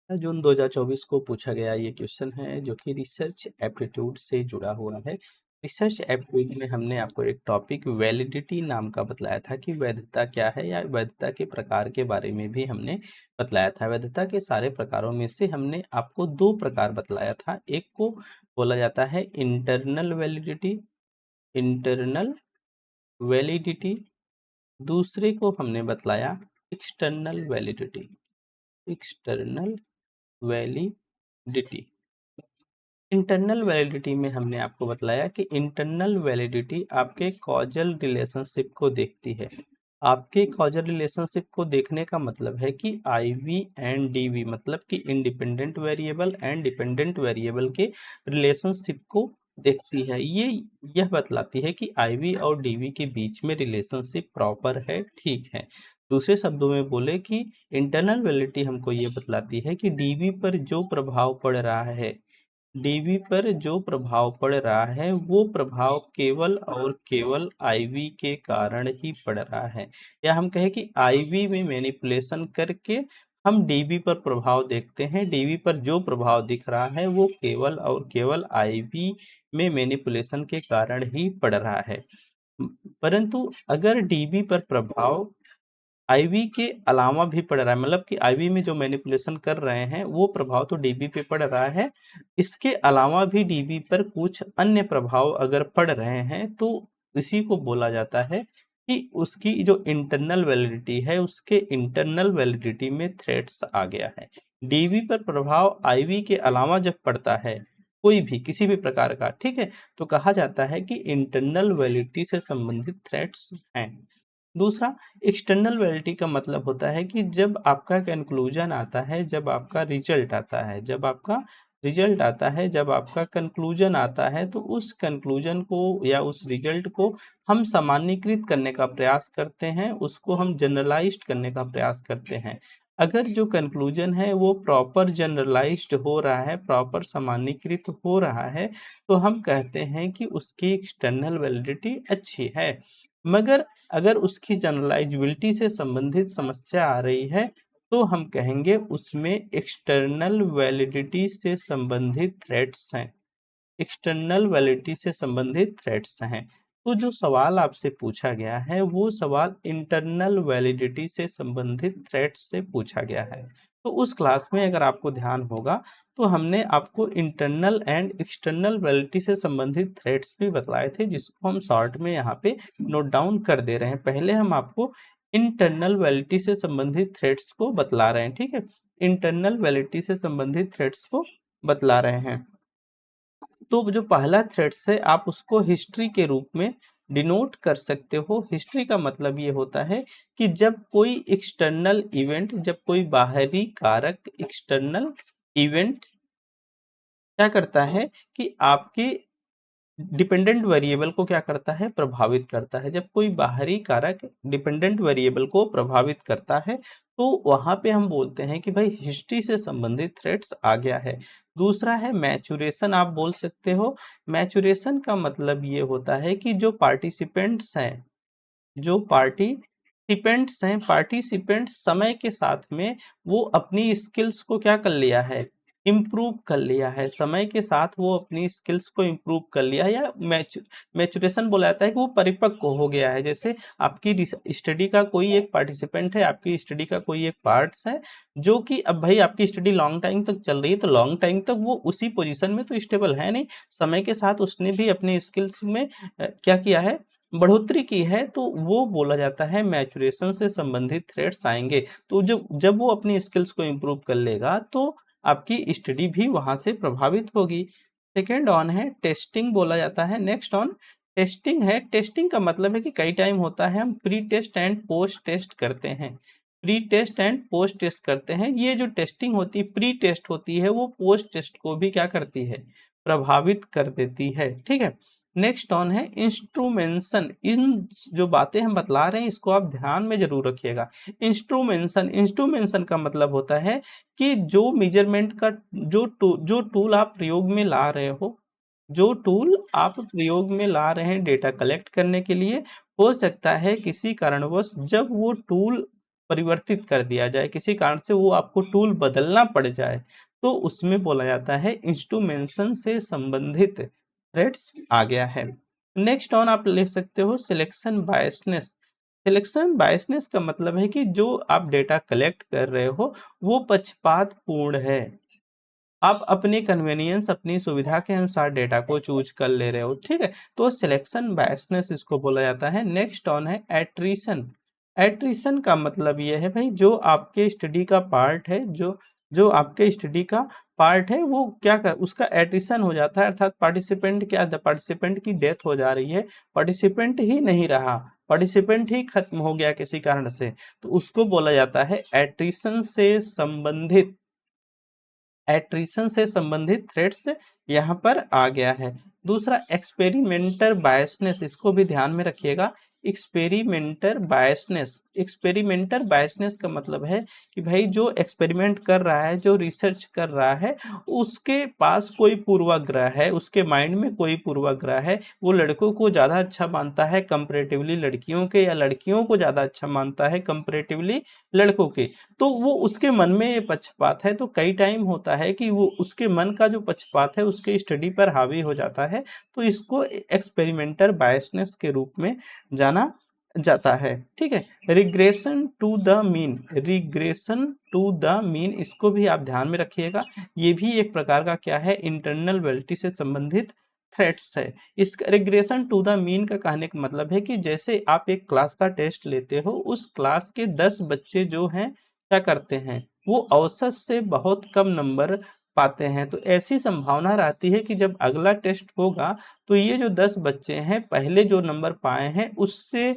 जून 2024 को पूछा गया ये क्वेश्चन है जो कि रिसर्च एप्टीट्यूड से जुड़ा हुआ है। रिसर्च एप्टीट्यूड में हमने आपको एक टॉपिक वैलिडिटी नाम का बतलाया था कि वैधता क्या है, या वैधता के प्रकार के बारे में भी हमने बतलाया था। वैधता के सारे प्रकारों में से हमने आपको दो प्रकार बतलाया था। एक को बोला जाता है इंटरनल वैलिडिटी, इंटरनल वैलिडिटी। दूसरे को हमने बतलाया external validity, external validity. Internal validity में हमने आपको बतलाया कि इंटरनल वैलिडिटी आपके कॉजल रिलेशनशिप को देखती है। आपके कॉजल रिलेशनशिप को देखने का मतलब है कि IV एंड DV मतलब कि independent variable and dependent variable के रिलेशनशिप को देखती है। यह बतलाती है कि IV और DV के बीच में रिलेशनशिप प्रॉपर है, ठीक है। दूसरे शब्दों में बोले कि इंटरनल वैलिडिटी हमको ये बतलाती है कि DV पर जो प्रभाव पड़ रहा है, डीवी पर जो प्रभाव पड़ रहा है वो प्रभाव केवल और केवल आईवी के कारण ही पड़ रहा है। या हम कहें कि आईवी में मैनिपुलेशन करके हम डीवी पर प्रभाव देखते हैं। डीवी पर जो प्रभाव दिख रहा है वो केवल और केवल आईवी में मैनिपुलेशन के कारण ही पड़ रहा है। परंतु अगर डीवी पर प्रभाव आईवी के अलावा भी पड़ रहा है, मतलब कि आईवी में जो मैनिपुलेशन कर रहे हैं वो प्रभाव तो डीबी पे पड़ रहा है, इसके अलावा भी डीबी पर कुछ अन्य प्रभाव अगर पड़ रहे हैं तो इसी को बोला जाता है कि उसकी जो इंटरनल वैलिडिटी है उसके इंटरनल वैलिडिटी में थ्रेट्स आ गया है। डीबी पर प्रभाव आईवी के अलावा जब पड़ता है कोई भी किसी भी प्रकार का, ठीक है, तो कहा जाता है कि इंटरनल वैलिडिटी से संबंधित थ्रेट्स हैं। दूसरा, एक्सटर्नल वैलिडिटी का मतलब होता है कि जब आपका कंक्लूजन आता है, जब आपका रिजल्ट आता है, जब आपका रिजल्ट आता है, जब आपका कंक्लूजन आता है, तो उस कंक्लूजन को या उस रिजल्ट को हम सामान्यीकृत करने का प्रयास करते हैं, उसको हम जनरलाइज्ड करने का प्रयास करते हैं। अगर जो कंक्लूजन है वो प्रॉपर जनरलाइज्ड हो रहा है, प्रॉपर सामान्यीकृत हो रहा है, तो हम कहते हैं कि उसकी एक्सटर्नल वैलिडिटी अच्छी है। मगर अगर उसकी जनरलाइजेबिलिटी से संबंधित समस्या आ रही है तो हम कहेंगे उसमें एक्सटर्नल वैलिडिटी से संबंधित थ्रेट्स हैं, एक्सटर्नल वैलिडिटी से संबंधित थ्रेट्स हैं। तो जो सवाल आपसे पूछा गया है वो सवाल इंटरनल वैलिडिटी से संबंधित थ्रेट्स से पूछा गया है। तो उस क्लास में अगर आपको ध्यान होगा तो हमने आपको इंटरनल एंड एक्सटर्नल वैलिडिटी से संबंधित थ्रेट्स भी बतलाए थे, जिसको हम शॉर्ट में यहाँ पे नोट डाउन कर दे रहे हैं। पहले हम आपको इंटरनल वैलिडिटी से संबंधित थ्रेट्स को बतला रहे हैं, ठीक है, इंटरनल वैलिडिटी से संबंधित थ्रेट्स को बतला रहे हैं। तो जो पहला थ्रेड्स है आप उसको हिस्ट्री के रूप में डिनोट कर सकते हो। हिस्ट्री का मतलब ये होता है कि जब कोई एक्सटर्नल इवेंट, जब कोई बाहरी कारक एक्सटर्नल इवेंट क्या करता है कि आपके डिपेंडेंट वेरिएबल को क्या करता है, प्रभावित करता है। जब कोई बाहरी कारक डिपेंडेंट वेरिएबल को प्रभावित करता है तो वहां पे हम बोलते हैं कि भाई हिस्ट्री से संबंधित थ्रेट्स आ गया है। दूसरा है मैचुरेशन, आप बोल सकते हो। मैचुरेशन का मतलब ये होता है कि जो पार्टिसिपेंट्स हैं, जो पार्टिसिपेंट्स समय के साथ में वो अपनी स्किल्स को क्या कर लिया है, इम्प्रूव कर लिया है। समय के साथ वो अपनी स्किल्स को इम्प्रूव कर लिया है, या मैचुरेशन बोला जाता है कि वो परिपक्व हो गया है। जैसे आपकी स्टडी का कोई एक पार्टिसिपेंट है, आपकी स्टडी का कोई एक पार्ट्स है, जो कि अब भाई आपकी स्टडी लॉन्ग टाइम तक चल रही है, तो लॉन्ग टाइम तक वो उसी पोजीशन में तो स्टेबल है नहीं। समय के साथ उसने भी अपनी स्किल्स में क्या किया है, बढ़ोतरी की है, तो वो बोला जाता है मैचुरेशन से संबंधित थ्रेड्स आएंगे। तो जब वो अपनी स्किल्स को इम्प्रूव कर लेगा तो आपकी स्टडी भी वहां से प्रभावित होगी। सेकेंड ऑन है टेस्टिंग बोला जाता है। नेक्स्ट ऑन टेस्टिंग है। टेस्टिंग का मतलब है कि कई टाइम होता है हम pre test and post test करते हैं, pre test and post test करते हैं। ये जो टेस्टिंग होती है, प्री टेस्ट होती है, वो पोस्ट टेस्ट को भी क्या करती है, प्रभावित कर देती है, ठीक है। नेक्स्ट ऑन है इंस्ट्रूमेंशन। इन जो बातें हम बतला रहे हैं इसको आप ध्यान में जरूर रखिएगा। इंस्ट्रूमेंशन, इंस्ट्रूमेंशन का मतलब होता है कि जो मेजरमेंट का जो टूल आप प्रयोग में ला रहे हो, जो टूल आप प्रयोग में ला रहे हैं डेटा कलेक्ट करने के लिए, हो सकता है किसी कारणवश जब वो टूल परिवर्तित कर दिया जाए, किसी कारण से वो आपको टूल बदलना पड़ जाए, तो उसमें बोला जाता है इंस्ट्रूमेंटेशन से संबंधित थ्रेड्स आ गया है। नेक्स्ट ऑन आप ले सकते हो सिलेक्शन बायसनेस। सिलेक्शन बायसनेस का मतलब है कि जो आप डेटा कलेक्ट कर रहे हो वो पक्षपात पूर्ण है। आप अपनी कन्वीनियंस, अपनी सुविधा के अनुसार डेटा को चूज कर ले रहे हो, ठीक है, तो सिलेक्शन बायसनेस इसको बोला जाता है। नेक्स्ट ऑन है एट्रिशन। एट्रिशन का मतलब ये है भाई, जो आपके स्टडी का पार्ट है, जो जो आपके स्टडी का पार्ट है वो क्या कर, उसका एट्रिशन हो जाता है, अर्थात पार्टिसिपेंट क्या, पार्टिसिपेंट की डेथ हो जा रही है, पार्टिसिपेंट ही नहीं रहा, पार्टिसिपेंट ही खत्म हो गया किसी कारण से, तो उसको बोला जाता है एट्रिशन से संबंधित, एट्रिशन से संबंधित थ्रेड्स यहाँ पर आ गया है। दूसरा एक्सपेरिमेंटर बायसनेस, इसको भी ध्यान में रखिएगा। एक्सपेरिमेंटर बायसनेस, एक्सपेरिमेंटर बायसनेस का मतलब है कि भाई जो एक्सपेरिमेंट कर रहा है, जो रिसर्च कर रहा है, उसके पास कोई पूर्वाग्रह है, उसके माइंड में कोई पूर्वाग्रह है, वो लड़कों को ज़्यादा अच्छा मानता है कंपैरेटिवली लड़कियों के, या लड़कियों को ज़्यादा अच्छा मानता है कंपैरेटिवली लड़कों के, तो वो उसके मन में ये पक्षपात है। तो कई टाइम होता है कि वो उसके मन का जो पक्षपात है उसके स्टडी पर हावी हो जाता है, तो इसको एक्सपेरिमेंटल बायसनेस के रूप में जाना जाता है, ठीक है। Regression to the mean, regression to the mean, इसको भी आप ध्यान में रखिएगा। ये भी एक प्रकार का क्या है, इंटरनल वैलिडिटी से संबंधित थ्रेट्स है। इस रिग्रेशन टू द मीन का कहने का मतलब है कि जैसे आप एक क्लास का टेस्ट लेते हो, उस क्लास के 10 बच्चे जो हैं क्या करते हैं, वो औसत से बहुत कम नंबर पाते हैं, तो ऐसी संभावना रहती है कि जब अगला टेस्ट होगा तो ये जो 10 बच्चे हैं पहले जो नंबर पाए हैं उससे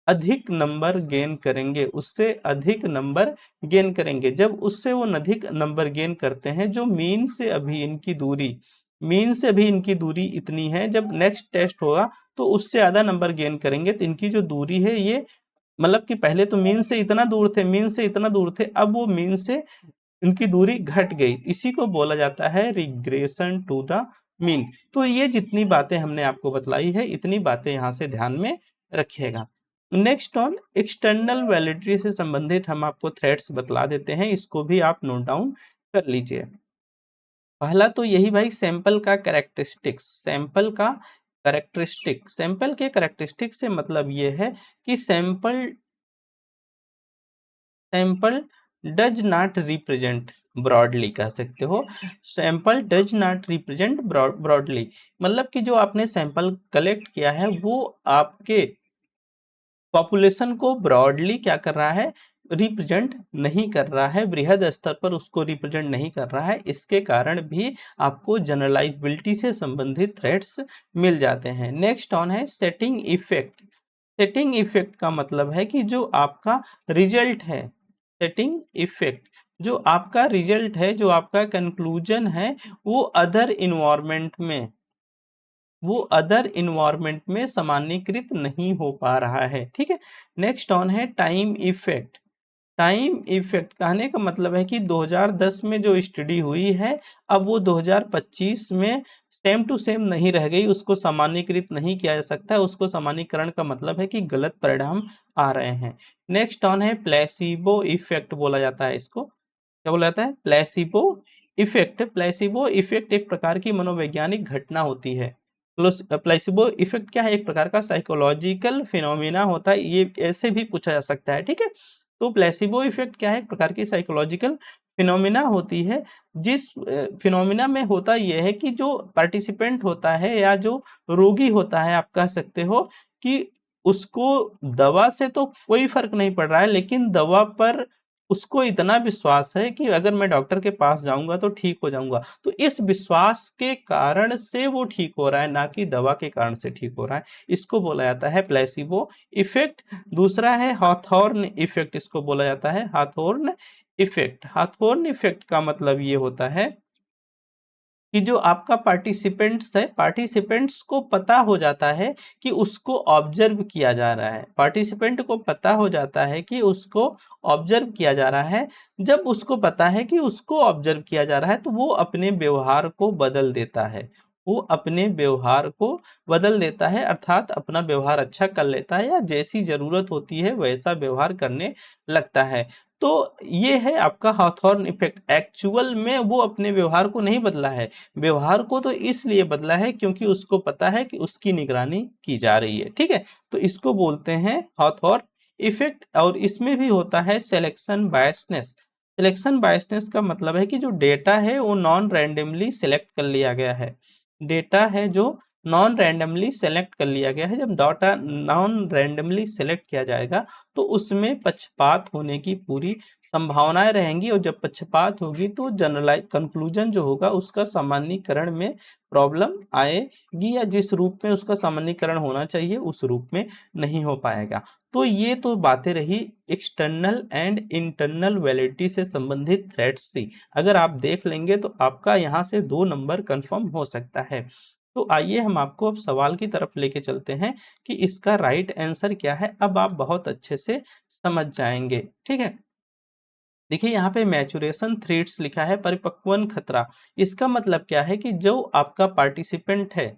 अधिक नंबर गेन करेंगे, उससे अधिक नंबर गेन करेंगे। जब उससे वो अधिक नंबर गेन करते हैं, जो मीन से अभी इनकी दूरी, मीन से अभी इनकी दूरी इतनी है, जब नेक्स्ट टेस्ट होगा तो उससे ज़्यादा नंबर गेन करेंगे, तो इनकी जो दूरी है ये, मतलब कि पहले तो मीन से इतना दूर थे, मीन से इतना दूर थे, अब वो मीन से इनकी दूरी घट गई, इसी को बोला जाता है रिग्रेशन टू द मीन। तो ये जितनी बातें हमने आपको बतलाई है, इतनी बातें यहाँ से ध्यान में रखिएगा। नेक्स्ट ऑन एक्सटर्नल वैलिडिटी से संबंधित हम आपको थ्रेड्स बतला देते हैं, इसको भी आप नोट डाउन कर लीजिए। पहला तो यही भाई सैंपल का कैरेक्टरिस्टिक्स, सैंपल का कैरेक्टरिस्टिक, सैंपल के कैरेक्टरिस्टिक से मतलब ये है कि sample, sample does not represent, broadly कह सकते हो, sample does not represent broadly, मतलब कि जो आपने सैंपल कलेक्ट किया है वो आपके पॉपुलेशन को ब्रॉडली क्या कर रहा है, रिप्रेजेंट नहीं कर रहा है, बृहद स्तर पर उसको रिप्रेजेंट नहीं कर रहा है, इसके कारण भी आपको जनरलाइजेबिलिटी से संबंधित थ्रेड्स मिल जाते हैं। नेक्स्ट ऑन है सेटिंग इफेक्ट। सेटिंग इफेक्ट का मतलब है कि जो आपका रिजल्ट है, सेटिंग इफेक्ट, जो आपका रिजल्ट है, जो आपका कंक्लूजन है, वो अदर इन्वायरमेंट में, वो अदर इन्वायरमेंट में सामान्यीकृत नहीं हो पा रहा है, ठीक है। नेक्स्ट ऑन है टाइम इफेक्ट। टाइम इफेक्ट कहने का मतलब है कि 2010 में जो स्टडी हुई है, अब वो 2025 में सेम टू सेम नहीं रह गई, उसको सामान्यीकृत नहीं किया जा सकता है, उसको सामान्यीकरण का मतलब है कि गलत परिणाम आ रहे हैं। नेक्स्ट ऑन है प्लेसिबो इफेक्ट, बोला जाता है इसको, क्या बोला जाता है, प्लेसिबो इफेक्ट। प्लेसिबो इफेक्ट एक प्रकार की मनोवैज्ञानिक घटना होती है। प्लेसिबो इफेक्ट क्या है, एक प्रकार का साइकोलॉजिकल फिनोमिना होता है, ये ऐसे भी पूछा जा सकता है, ठीक है। तो प्लेसिबो इफेक्ट क्या है, एक प्रकार की साइकोलॉजिकल फिनोमिना होती है, जिस फिनोमिना में होता यह है कि जो पार्टिसिपेंट होता है या जो रोगी होता है, आप कह सकते हो कि उसको दवा से तो कोई फर्क नहीं पड़ रहा है, लेकिन दवा पर उसको इतना विश्वास है कि अगर मैं डॉक्टर के पास जाऊंगा तो ठीक हो जाऊंगा, तो इस विश्वास के कारण से वो ठीक हो रहा है, ना कि दवा के कारण से ठीक हो रहा है, इसको बोला जाता है प्लेसिबो इफेक्ट। दूसरा है हॉथॉर्न इफेक्ट, इसको बोला जाता है हॉथॉर्न इफेक्ट। हॉथॉर्न इफेक्ट का मतलब ये होता है कि जो आपका पार्टिसिपेंट्स है, पार्टिसिपेंट्स को पता हो जाता है कि उसको ऑब्जर्व किया जा रहा है, पार्टिसिपेंट को पता हो जाता है कि उसको ऑब्जर्व किया जा रहा है। जब उसको पता है कि उसको ऑब्जर्व किया जा रहा है तो वो अपने व्यवहार को बदल देता है, वो अपने व्यवहार को बदल देता है, अर्थात अपना व्यवहार अच्छा कर लेता है या जैसी जरूरत होती है वैसा व्यवहार करने लगता है। तो ये है आपका हॉथॉर्न इफेक्ट। एक्चुअल में वो अपने व्यवहार को नहीं बदला है, व्यवहार को तो इसलिए बदला है क्योंकि उसको पता है कि उसकी निगरानी की जा रही है। ठीक है, तो इसको बोलते हैं हॉथॉर्न इफेक्ट। और इसमें भी होता है सिलेक्शन बायसनेस। सिलेक्शन बायसनेस का मतलब है कि जो डेटा है वो नॉन रैंडमली सिलेक्ट कर लिया गया है। डेटा है जो नॉन रैंडमली सेलेक्ट कर लिया गया है। जब डाटा नॉन रैंडमली सेलेक्ट किया जाएगा तो उसमें पक्षपात होने की पूरी संभावनाएं रहेंगी, और जब पक्षपात होगी तो जनरलाइज कंक्लूजन जो होगा उसका सामान्यीकरण में प्रॉब्लम आएगी, या जिस रूप में उसका सामान्यीकरण होना चाहिए उस रूप में नहीं हो पाएगा। तो ये तो बातें रही एक्सटर्नल एंड इंटरनल वैलिडिटी से संबंधित थ्रेड्स सी। अगर आप देख लेंगे तो आपका यहाँ से 2 नंबर कंफर्म हो सकता है। तो आइए हम आपको अब सवाल की तरफ लेके चलते हैं कि इसका राइट आंसर क्या है। अब आप बहुत अच्छे से समझ जाएंगे। ठीक है, देखिए यहाँ पे मैचुरेशन थ्रेड्स लिखा है, परिपक्वन खतरा। इसका मतलब क्या है कि जो आपका पार्टिसिपेंट है,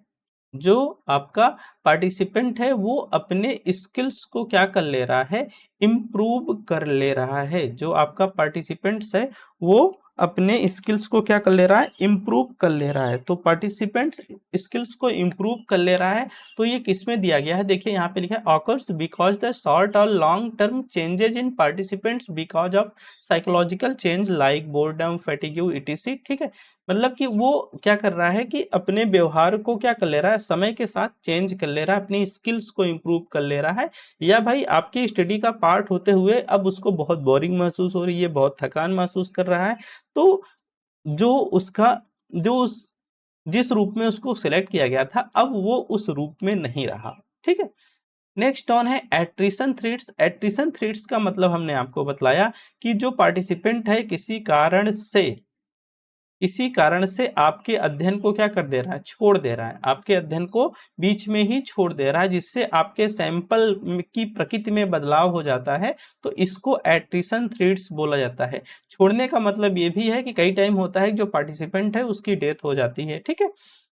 जो आपका पार्टिसिपेंट है वो अपने स्किल्स को क्या कर ले रहा है, इम्प्रूव कर ले रहा है। जो आपका पार्टिसिपेंट्स है वो अपने स्किल्स को क्या कर ले रहा है, इम्प्रूव कर ले रहा है। तो पार्टिसिपेंट्स स्किल्स को इम्प्रूव कर ले रहा है, तो ये किस में दिया गया है, देखिए यहाँ पे लिखा है ऑकर्स बिकॉज द शॉर्ट और long term changes in participants because of psychological change like boredom fatigue etc. ठीक है, मतलब कि वो क्या कर रहा है कि अपने व्यवहार को क्या कर ले रहा है, समय के साथ चेंज कर ले रहा है, अपनी स्किल्स को इम्प्रूव कर ले रहा है। या भाई आपकी स्टडी का पार्ट होते हुए अब उसको बहुत बोरिंग महसूस हो रही है, बहुत थकान महसूस कर रहा है। तो जो उसका जो उस जिस रूप में उसको सिलेक्ट किया गया था अब वो उस रूप में नहीं रहा। ठीक है, नेक्स्ट ऑन है एट्रिशन थ्रेड्स। एट्रिशन थ्रेड्स का मतलब हमने आपको बतलाया कि जो पार्टिसिपेंट है इसी कारण से आपके अध्ययन को क्या कर दे रहा है, छोड़ दे रहा है, आपके अध्ययन को बीच में ही छोड़ दे रहा है, जिससे आपके सैंपल की प्रकृति में बदलाव हो जाता है। तो इसको एट्रिशन थ्रेड्स बोला जाता है। छोड़ने का मतलब ये भी है कि कई टाइम होता है कि जो पार्टिसिपेंट है उसकी डेथ हो जाती है। ठीक है,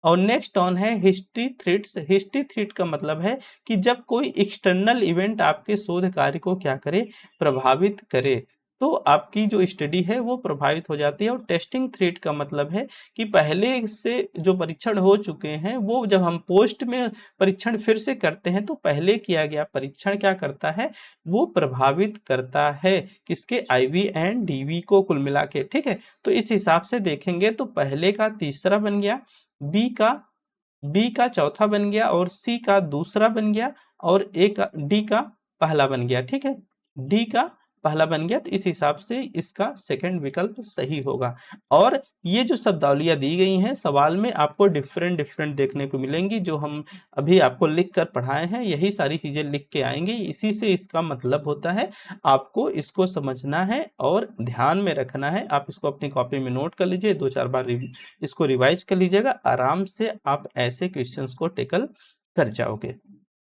और नेक्स्ट ऑन है हिस्ट्री थ्रेड्स। हिस्ट्री थ्रेड का मतलब है कि जब कोई एक्सटर्नल इवेंट आपके शोध कार्य को क्या करे, प्रभावित करे, तो आपकी जो स्टडी है वो प्रभावित हो जाती है। और टेस्टिंग थ्रेड का मतलब है कि पहले से जो परीक्षण हो चुके हैं वो जब हम पोस्ट में परीक्षण फिर से करते हैं तो पहले किया गया परीक्षण क्या करता है, वो प्रभावित करता है किसके, आईवी एंड डीवी को कुल मिला के। ठीक है, तो इस हिसाब से देखेंगे तो पहले का तीसरा बन गया, बी का बी का चौथा बन गया, और सी का दूसरा बन गया, और ए का डी का पहला बन गया। ठीक है, डी का पहला बन गया, तो इस हिसाब से इसका सेकंड विकल्प सही होगा। और ये जो शब्दावलियां दी गई हैं सवाल में आपको डिफरेंट डिफरेंट देखने को मिलेंगी, जो हम अभी आपको लिख कर पढ़ाए हैं यही सारी चीजें लिख के आएंगी। इसी से इसका मतलब होता है आपको इसको समझना है और ध्यान में रखना है। आप इसको अपनी कॉपी में नोट कर लीजिए, 2-4 बार इसको रिवाइज कर लीजिएगा, आराम से आप ऐसे क्वेश्चंस को टेकल कर जाओगे।